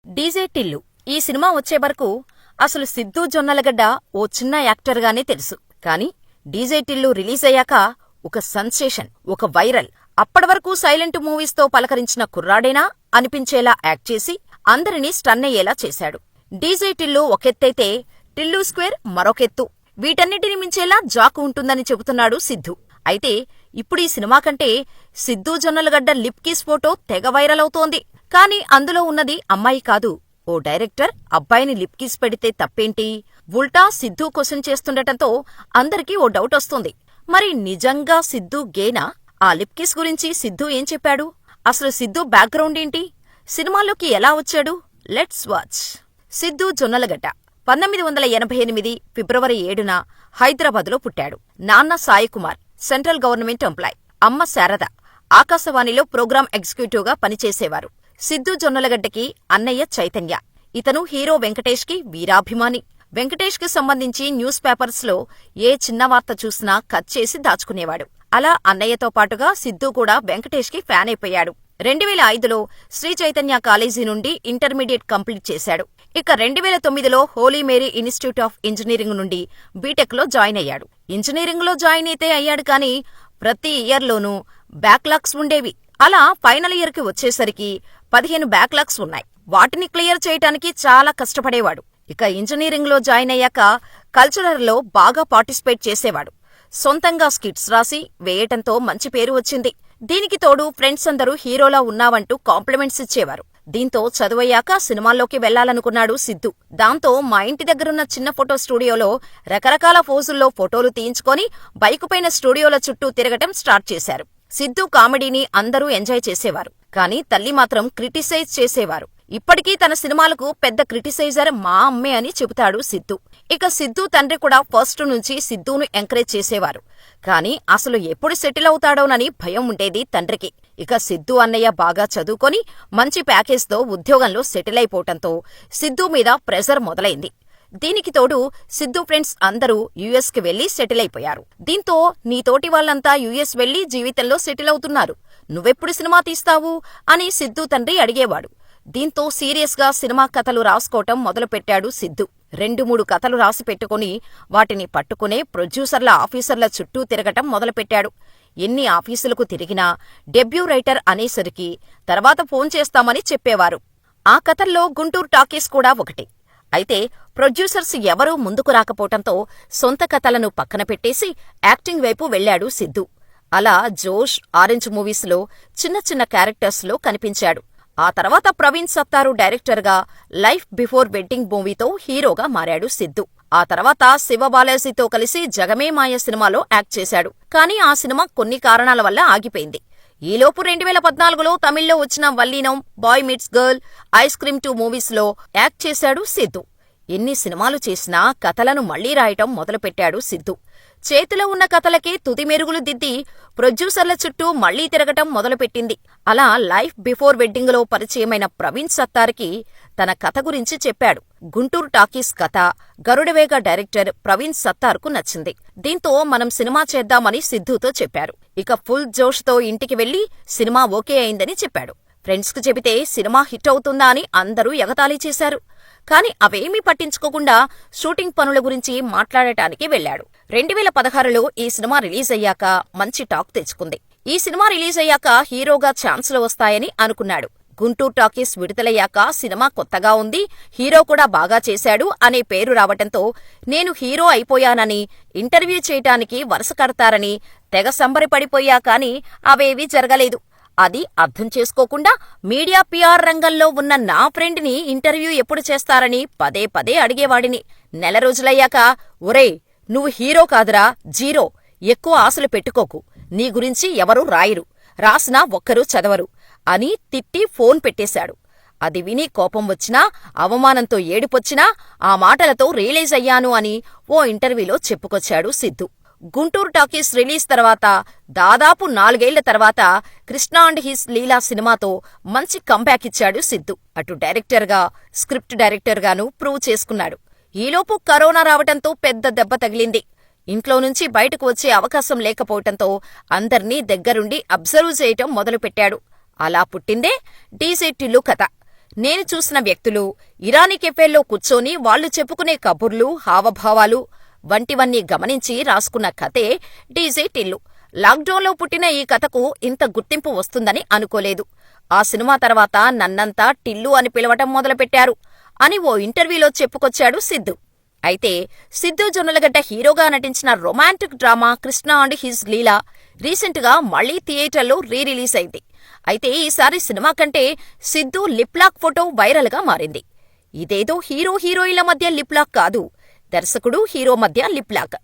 DJ Tillu ఈ cinema వచ్చే వరకు అసలు సిద్ధూ జొన్నలగడ్డ ఓ చిన్న యాక్టర్గానే తెలుసు. కానీ డీజే టిల్లు రిలీజయ్యాక ఒక సెన్సేషన్, ఒక వైరల్. అప్పటివరకు సైలెంట్ మూవీస్తో పలకరించిన కుర్రాడేనా అనిపించేలా యాక్ట్ చేసి అందరినీ స్టన్నయ్యేలా చేశాడు. డీజే టిల్లు ఒకెత్తైతే టిల్లు స్క్వేర్ మరొకెత్తు. వీటన్నిటిని మించేలా జాకు ఉంటుందని చెబుతున్నాడు సిద్ధూ. అయితే ఇప్పుడీ సినిమా కంటే Siddhu Jonnalagadda lip kiss photo తెగ వైరల్ అవుతోంది. కానీ అందులో ఉన్నది అమ్మాయి కాదు, ఓ డైరెక్టర్ అబ్బాయిని లిప్ కిస్ పెడితే తప్పేంటి? ఉల్టా సిద్ధూ క్వశ్చన్ చేస్తుండటంతో అందరికీ ఓ డౌట్ వస్తుంది. మరి నిజంగా సిద్ధూ గేనా? ఆ లిప్ కిస్ గురించి సిద్ధూ ఏం చెప్పాడు? అసలు సిద్ధూ బ్యాక్గ్రౌండ్ ఏంటి? సినిమాలోకి ఎలా వచ్చాడు? Let's watch. సిద్ధూ జొన్నలగడ్డ 1988 ఫిబ్రవరి 7న హైదరాబాద్లో పుట్టాడు. నాన్న సాయికుమార్, సెంట్రల్ గవర్నమెంట్ ఎంప్లాయ్. అమ్మ శారద, ఆకాశవాణిలో ప్రోగ్రాం ఎగ్జిక్యూటివ్గా పనిచేసేవారు. సిద్ధూ జొన్నలగడ్డకి అన్నయ్య చైతన్య. ఇతను హీరో వెంకటేష్కి వీరాభిమాని. వెంకటేష్కి సంబంధించి న్యూస్ పేపర్స్లో ఏ చిన్న వార్త చూసినా కట్ చేసి దాచుకునేవాడు. అలా అన్నయ్యతో పాటుగా సిద్ధూ కూడా వెంకటేష్కి ఫ్యాన్ అయిపోయాడు. 2005లో శ్రీ చైతన్య కాలేజీ నుండి ఇంటర్మీడియట్ కంప్లీట్ చేశాడు. ఇక 2009లో Holy Mary Institute of Engineering నుండి బీటెక్లో జాయిన్ అయ్యాడు. ఇంజనీరింగ్లో జాయిన్ అయితే అయ్యాడు కానీ ప్రతి ఇయర్లోనూ బ్యాక్లాగ్స్ ఉండేవి. అలా ఫైనల్ ఇయర్కి వచ్చేసరికి 15 బ్యాక్లాగ్స్ ఉన్నాయి. వాటిని క్లియర్ చేయటానికి చాలా కష్టపడేవాడు. ఇక ఇంజనీరింగ్లో జాయిన్ అయ్యాక కల్చరల్లో బాగా పార్టిసిపేట్ చేసేవాడు. సొంతంగా స్కిట్స్ రాసి వేయటంతో మంచి పేరు వచ్చింది. దీనికి తోడు ఫ్రెండ్స్ అందరూ హీరోలా ఉన్నావంటూ కాంప్లిమెంట్స్ ఇచ్చేవారు. దీంతో చదువయ్యాక సినిమాల్లోకి వెళ్లాలనుకున్నాడు సిద్ధూ. దాంతో మా ఇంటి దగ్గరున్న చిన్న ఫోటో స్టూడియోలో రకరకాల పోజుల్లో ఫోటోలు తీయించుకొని బైకుపైన స్టూడియోల చుట్టూ తిరగటం స్టార్ట్ చేశారు. సిద్ధూ కామెడీని అందరూ ఎంజాయ్ చేసేవారు. కానీ తల్లి మాత్రం క్రిటిసైజ్ చేసేవారు. ఇప్పటికీ తన సినిమాలకు పెద్ద క్రిటిసైజర్ మా అమ్మే అని చెబుతాడు సిద్ధూ. ఇక సిద్ధూ తండ్రి కూడా ఫస్ట్ నుంచి సిద్ధూను ఎంకరేజ్ చేసేవారు. కానీ అసలు ఎప్పుడు సెటిల్ అవుతాడోనని భయం ఉండేది తండ్రికి. ఇక సిద్ధూ అన్నయ్య బాగా చదువుకొని మంచి ప్యాకేజ్తో ఉద్యోగంలో సెటిల్ అయిపోవటంతో సిద్ధూ మీద ప్రెజర్ మొదలైంది. దీనికి తోడు సిద్ధూ ఫ్రెండ్స్ అందరూ యుఎస్కి వెళ్లి సెటిల్ అయిపోయారు. దీంతో నీతోటి వాళ్లంతా యుఎస్ వెళ్లి జీవితంలో సెటిల్ అవుతున్నారు, నువ్వెప్పుడు సినిమా తీస్తావు అని సిద్ధూ తండ్రి అడిగేవాడు. దీంతో సీరియస్గా సినిమా కథలు రాసుకోవటం మొదలుపెట్టాడు సిద్ధూ. 2-3 కథలు రాసి పెట్టుకుని వాటిని పట్టుకునే ప్రొడ్యూసర్ల ఆఫీసర్ల చుట్టూ తిరగటం మొదలుపెట్టాడు. ఎన్ని ఆఫీసులకు తిరిగినా డెబ్యూ రైటర్ అనేసరికి తర్వాత ఫోన్ చేస్తామని చెప్పేవారు. ఆ కథల్లో గుంటూరు టాకీస్ కూడా ఒకటి. అయితే ప్రొడ్యూసర్స్ ఎవరూ ముందుకు రాకపోవటంతో సొంత కథలను పక్కన పెట్టేసి యాక్టింగ్ వైపు వెళ్లాడు సిద్ధూ. అలా జోష్, ఆరెంజ్ మూవీస్లో చిన్న చిన్న క్యారెక్టర్స్లో కనిపించాడు. ఆ తర్వాత ప్రవీణ్ సత్తారు డైరెక్టర్గా లైఫ్ బిఫోర్ వెడ్డింగ్ మూవీతో హీరోగా మారాడు సిద్ధూ. ఆ తర్వాత శివబాలాజీతో కలిసి జగమే మాయ సినిమాలో యాక్ట్ చేశాడు. కానీ ఆ సినిమా కొన్ని కారణాల వల్ల ఆగిపోయింది. ఈలోపు 2014లో తమిళ్లో వచ్చిన Vallinam, Boy Meets Girl, Ice Cream 2 మూవీస్లో యాక్ట్ చేశాడు సిద్ధూ. ఎన్ని సినిమాలు చేసినా కథలను మళ్లీ రాయటం మొదలుపెట్టాడు సిద్ధూ. చేతిలో ఉన్న కథలకే తుది మెరుగులు దిద్ది ప్రొడ్యూసర్ల చుట్టూ మళ్లీ తిరగటం మొదలుపెట్టింది. అలా లైఫ్ బిఫోర్ వెడ్డింగ్లో పరిచయమైన ప్రవీణ్ సత్తార్కి తన కథ గురించి చెప్పాడు. గుంటూరు టాకీస్ కథ గరుడవేగ డైరెక్టర్ ప్రవీణ్ సత్తార్కు నచ్చింది. దీంతో మనం సినిమా చేద్దామని సిద్ధూతో చెప్పారు. ఇక ఫుల్ జోష్తో ఇంటికి వెళ్లి సినిమా ఓకే అయిందని చెప్పాడు. ఫ్రెండ్స్కు చెబితే సినిమా హిట్ అవుతుందా అని అందరూ ఎగతాళి చేశారు. కాని అవేమీ పట్టించుకోకుండా షూటింగ్ పనుల గురించి మాట్లాడటానికి వెళ్లాడు. 2016లో ఈ సినిమా రిలీజ్ అయ్యాక మంచి టాక్ తెచ్చుకుంది. ఈ సినిమా రిలీజ్ అయ్యాక హీరోగా ఛాన్సులు వస్తాయని అనుకున్నాడు. గుంటూరు టాకీస్ విడుదలయ్యాక సినిమా కొత్తగా ఉంది, హీరో కూడా బాగా చేశాడు అనే పేరు రావటంతో నేను హీరో అయిపోయానని ఇంటర్వ్యూ చేయటానికి వరుస కడతారని తెగ సంబరపడిపోయా. కానీ అవేవీ జరగలేదు. అది అర్థం చేసుకోకుండా మీడియా పిఆర్ రంగంలో ఉన్న నా ఫ్రెండ్ని ఇంటర్వ్యూ ఎప్పుడు చేస్తారని పదే పదే అడిగేవాడిని. నెల రోజులయ్యాక, ఒరేయ్ నువ్వు హీరో కాదురా, జీరో, ఎక్కువ ఆశలు పెట్టుకోకు, నీ గురించి ఎవరూ రాయరు, రాసినా ఒక్కరూ చదవరు అని తిట్టి ఫోన్ పెట్టేశాడు. అది విని కోపం వచ్చినా, అవమానంతో ఏడుపొచ్చినా ఆ మాటలతో రియలైజ్ అయ్యాను అని ఓ ఇంటర్వ్యూలో చెప్పుకొచ్చాడు సిద్ధూ. గుంటూరు టాకీస్ రిలీజ్ తర్వాత దాదాపు 4 ఏళ్ల తర్వాత కృష్ణ అండ్ హిస్ లీలా సినిమాతో మంచి కంబ్యాక్ ఇచ్చాడు సిద్ధూ. అటు డైరెక్టర్గా, స్క్రిప్ట్ డైరెక్టర్గానూ ప్రూవ్ చేసుకున్నాడు. ఈలోపు కరోనా రావటంతో పెద్ద దెబ్బ తగిలింది. ఇంట్లో నుంచి బయటకు వచ్చే అవకాశం లేకపోవటంతో అందర్నీ దగ్గరుండి అబ్జర్వ్ చేయటం మొదలుపెట్టాడు. అలా పుట్టిందే డీజే టిల్లు కథ. నేను చూసిన వ్యక్తులు ఇరానీ కెఫేల్లో కూర్చొని వాళ్లు చెప్పుకునే కబుర్లు, హావభావాలు వంటివన్నీ గమనించి రాసుకున్న కథే డీజే టిల్లు. లాక్డౌన్లో పుట్టిన ఈ కథకు ఇంత గుర్తింపు వస్తుందని అనుకోలేదు. ఆ సినిమా తర్వాత నన్నంతా టిల్లు అని పిలవటం మొదలుపెట్టారు అని ఓ ఇంటర్వ్యూలో చెప్పుకొచ్చాడు సిద్ధు. అయితే సిద్ధు జొన్నలగడ్డ హీరోగా నటించిన romantic drama Krishna and his Leela రీసెంట్గా మళ్లీ థియేటర్లో రిలీజ్ అయింది. అయితే ఈసారి సినిమా కంటే సిద్ధు లిప్లాక్ ఫోటో వైరల్గా మారింది. ఇదేదో హీరో హీరోయిన్ల మధ్య లిప్లాక్ కాదు, దర్శకుడు హీరో మధ్య లిప్లాక్.